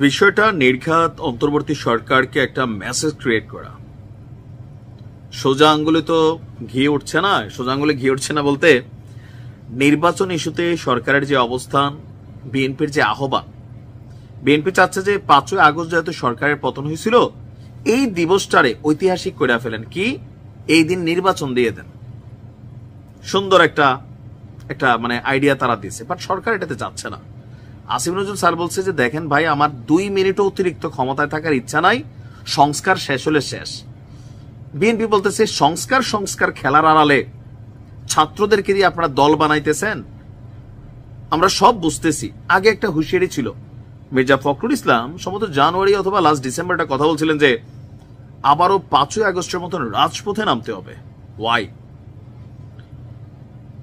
বিষয়টা নির্ঘাত অন্তর্বর্তী সরকারকে একটা মেসেজ ক্রিয়েট করা। সোজা আঙ্গুলে তো ঘি উঠছে না। সোজা আঙ্গুলে ঘি উঠছে না বলতে, নির্বাচন ইস্যুতে সরকারের যে অবস্থান, বিএনপির যে আহ্বান, বিএনপি চাচ্ছে যে 5ই আগস্ট যেহেতু সরকারের পতন হয়েছিল, এই দিবসটারে ঐতিহাসিক করে ফেলেন, কি এই দিন নির্বাচন দিয়ে দেন। সুন্দর একটা মানে আইডিয়া তারা দিয়েছে, বাট সরকার এটাতে যাচ্ছে না। আসিফ নজরুল স্যার বলছে যে দেখেন ভাই, আমার 2 মিনিটও অতিরিক্ত ক্ষমতায় থাকার ইচ্ছা নাই, সংস্কার শেষ হলে শেষ। বিএনপি বলতেছে সংস্কার খেলার আড়ালে ছাত্রদেরকে দিয়ে আপনারা দল বানাইতেছেন। আমরা সব বুঝতেছি। আগে একটা হুঁশিয়ারি ছিল, মির্জা ফখরুল ইসলাম সম্ভবত জানুয়ারি অথবা লাস্ট ডিসেম্বরটা কথা বলছিলেন যে আবারও 5ই আগস্টের মতন রাজপথে নামতে হবে। ওয়াই?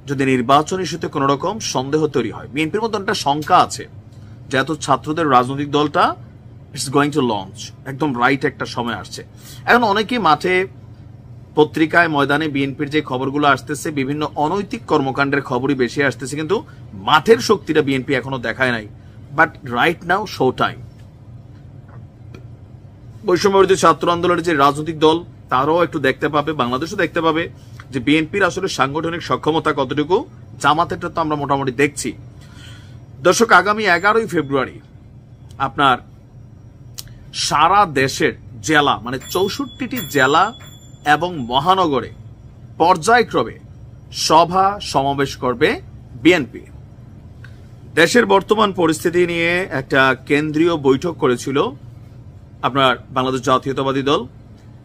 যদি নির্বাচন ইস্যুতে কোন রকম সন্দেহ তৈরি হয়, বিএনপির মধ্যে একটা শঙ্কা আছে যেহেতু ছাত্রদের রাজনৈতিক দলটা ইটস গোয়িং টু লঞ্চ, একদম রাইট একটা সময় আসছে। এখন অনেকেই মাঠে, পত্রিকায়, ময়দানে বিএনপির যে খবরগুলো আসতেছে, বিভিন্ন অনৈতিক কর্মকাণ্ডের খবরই বেশি আসতেছে, কিন্তু মাঠের শক্তিটা বিএনপি এখনো দেখায় নাই। But right now show time. বৈষম্যবিরোধী ছাত্র আন্দোলনের যে রাজনৈতিক দল, তারাও একটু দেখতে পাবে, বাংলাদেশও দেখতে পাবে যে বিএনপির আসলে সাংগঠনিক সক্ষমতা কতটুকু। জামাতেরটা তো আমরা মোটামুটি দেখছি। দর্শক, আগামী 11ই ফেব্রুয়ারি আপনার সারা দেশের জেলা, মানে 64টি জেলা এবং মহানগরে পর্যায়ক্রমে সভা সমাবেশ করবে বিএনপি। দেশের বর্তমান পরিস্থিতি নিয়ে একটা কেন্দ্রীয় বৈঠক করেছিল আপনার বাংলাদেশ জাতীয়তাবাদী দল।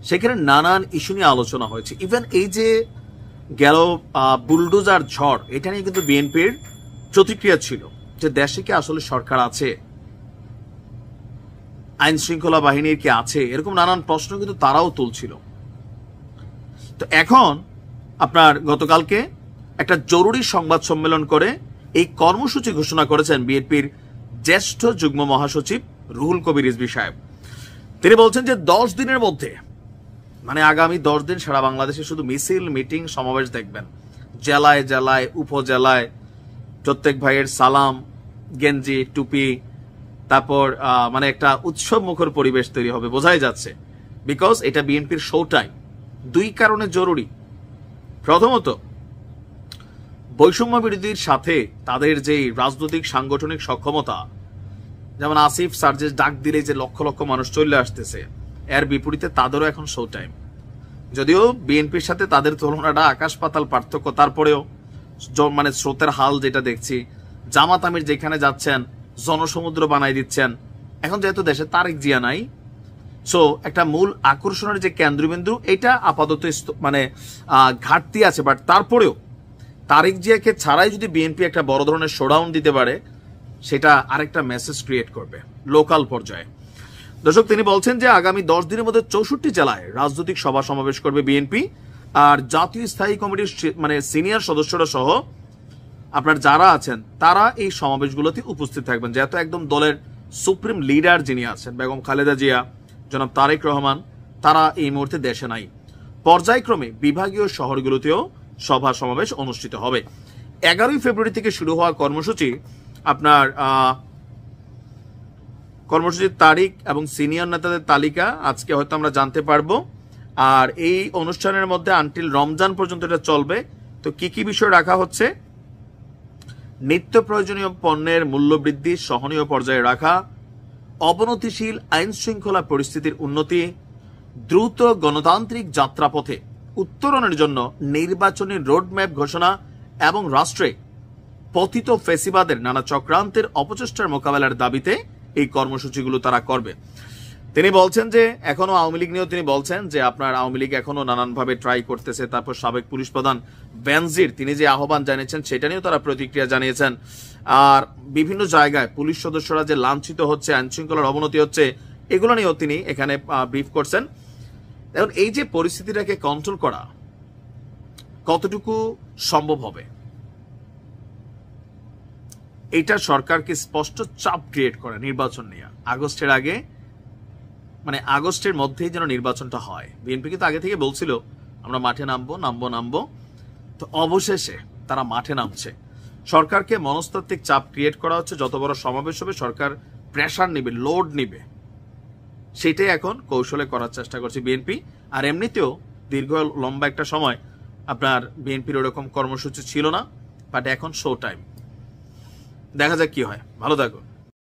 সেখানে নানান ইস্যু নিয়ে আলোচনা হয়েছে। ইভেন এই যে গেল বুলডোজার ঝড়, এটা নিয়ে কিন্তু বিএনপির প্রতিক্রিয়া ছিল যে দেশে কি আসলে সরকার আছে, আইন শৃঙ্খলা বাহিনীর কি আছে, এরকম নানান প্রশ্ন কিন্তু তারাও তুলছিল। তো এখন আপনার গতকালকে একটা জরুরি সংবাদ সম্মেলন করে এই কর্মসূচি ঘোষণা করেছেন বিএনপির জ্যেষ্ঠ যুগ্ম মহাসচিব রুহুল কবির রিজভী সাহেব। তিনি বলছেন যে 10 দিনের মধ্যে, মানে আগামী 10 দিন সারা বাংলাদেশে শুধু মিছিল, মিটিং, সমাবেশ দেখবেন। জেলায় জেলায়, উপজেলায় প্রত্যেক ভাইয়ের সালাম, গেঞ্জি, টুপি, তারপর মানে একটা উৎসব মুখর পরিবেশ তৈরি হবে, বোঝাই যাচ্ছে। বিকজ এটা বিএনপির শো টাইম। 2 কারণে জরুরি। প্রথমত, বৈষম্য বিরোধীর সাথে তাদের যে রাজনৈতিক সাংগঠনিক সক্ষমতা, যেমন আসিফ স্যার যে ডাক দিলে যে লক্ষ লক্ষ মানুষ চলে আসতেছে, এর বিপরীতে তাদেরও এখন শো টাইম। যদিও বিএনপির সাথে তাদের তুলনাটা আকাশ পাতাল পার্থক্য, তারপরেও মানে স্রোতের হাল যেটা দেখছি, জামাত আমির যেখানে যাচ্ছেন জনসমুদ্র বানাই দিচ্ছেন। এখন যেহেতু দেশে তারেক জিয়া নাই, সো একটা মূল আকর্ষণের যে কেন্দ্রবিন্দু, এটা আপাতত মানে ঘাটতি আছে। বাট তারপরেও তারেক জিয়াকে ছাড়াই যদি বিএনপি একটা বড় ধরনের শোডাউন দিতে পারে, সেটা আরেকটা মেসেজ ক্রিয়েট করবে লোকাল পর্যায়ে। দর্শক, তিনি বলছেন যে আগামী 10 দিনের মধ্যে 64 জেলায় রাজনৈতিক সভা সমাবেশ করবে বিএনপি। আর জাতীয় স্থায়ী কমিটির মানে সিনিয়র সদস্যরা সহ আপনার যারা আছেন, তারা এই সমাবেশগুলোতে উপস্থিত থাকবেন। যেহেতু একদম দলের সুপ্রিম লিডার যিনি আছেন বেগম খালেদা জিয়া, জনাব তারেক রহমান, তারা এই মুহূর্তে দেশে নাই। পর্যায়ক্রমে বিভাগীয় শহরগুলোতেও সভা সমাবেশ অনুষ্ঠিত হবে। 11ই ফেব্রুয়ারি থেকে শুরু হওয়া কর্মসূচি, আপনার কর্মসূচির তারিখ এবং সিনিয়র নেতাদের তালিকা আজকে হয়তো আমরা জানতে পারবো। আর এই অনুষ্ঠানের মধ্যে আনটিল রমজান পর্যন্ত এটা চলবে। তো কি কি বিষয় রাখা হচ্ছে? নিত্য প্রয়োজনীয় পণ্যের মূল্য বৃদ্ধি সহনীয় পর্যায়ে রাখা, অবনতিশীল আইন শৃঙ্খলা পরিস্থিতির উন্নতি, দ্রুত গণতান্ত্রিক যাত্রাপথে উত্তরণের জন্য নির্বাচনী রোডম্যাপ ঘোষণা এবং রাষ্ট্রে পতিত ফেসিবাদের নানা চক্রান্তের অপচেষ্টার মোকাবেলার দাবিতে এই কর্মসূচিগুলো তারা করবে। তিনি বলছেন যে এখনো আওয়ামী লীগ নিয়েও তিনি বলছেন যে আপনার আওয়ামী লীগ এখনো নানানভাবে ট্রাই করতেছে। তারপর সাবেক পুলিশ প্রধান বেনজির তিনি যে আহ্বান জানিয়েছেন, সেটা নিয়েও তারা প্রতিক্রিয়া জানিয়েছেন। আর বিভিন্ন জায়গায় পুলিশ সদস্যরা যে লাঞ্ছিত হচ্ছে, আইন শৃঙ্খলার অবনতি হচ্ছে, এগুলো নিয়েও তিনি এখানে ব্রিফ করছেন। এখন এই যে পরিস্থিতিটাকে কন্ট্রোল করা কতটুকু সম্ভব হবে, এটা সরকারকে স্পষ্ট চাপ ক্রিয়েট করে নির্বাচন নিয়ে। আগস্টের আগে, মানে আগস্টের মধ্যেই যেন নির্বাচনটা হয়। বিএনপি কিন্তু আগে থেকে বলছিল আমরা মাঠে নামবো। তো অবশেষে তারা মাঠে নামছে। সরকারকে মনস্তাত্ত্বিক চাপ ক্রিয়েট করা হচ্ছে, যত বড় সমাবেশ হবে সরকার প্রেশার নিবে, লোড নিবে, সেটাই এখন কৌশলে করার চেষ্টা করছে বিএনপি। আর এমনিতেও দীর্ঘ লম্বা একটা সময় আপনার বিএনপির ওরকম কর্মসূচি ছিল না, বাট এখন শো টাইম। দেখা যাক কি হয়। ভালো থাকুন।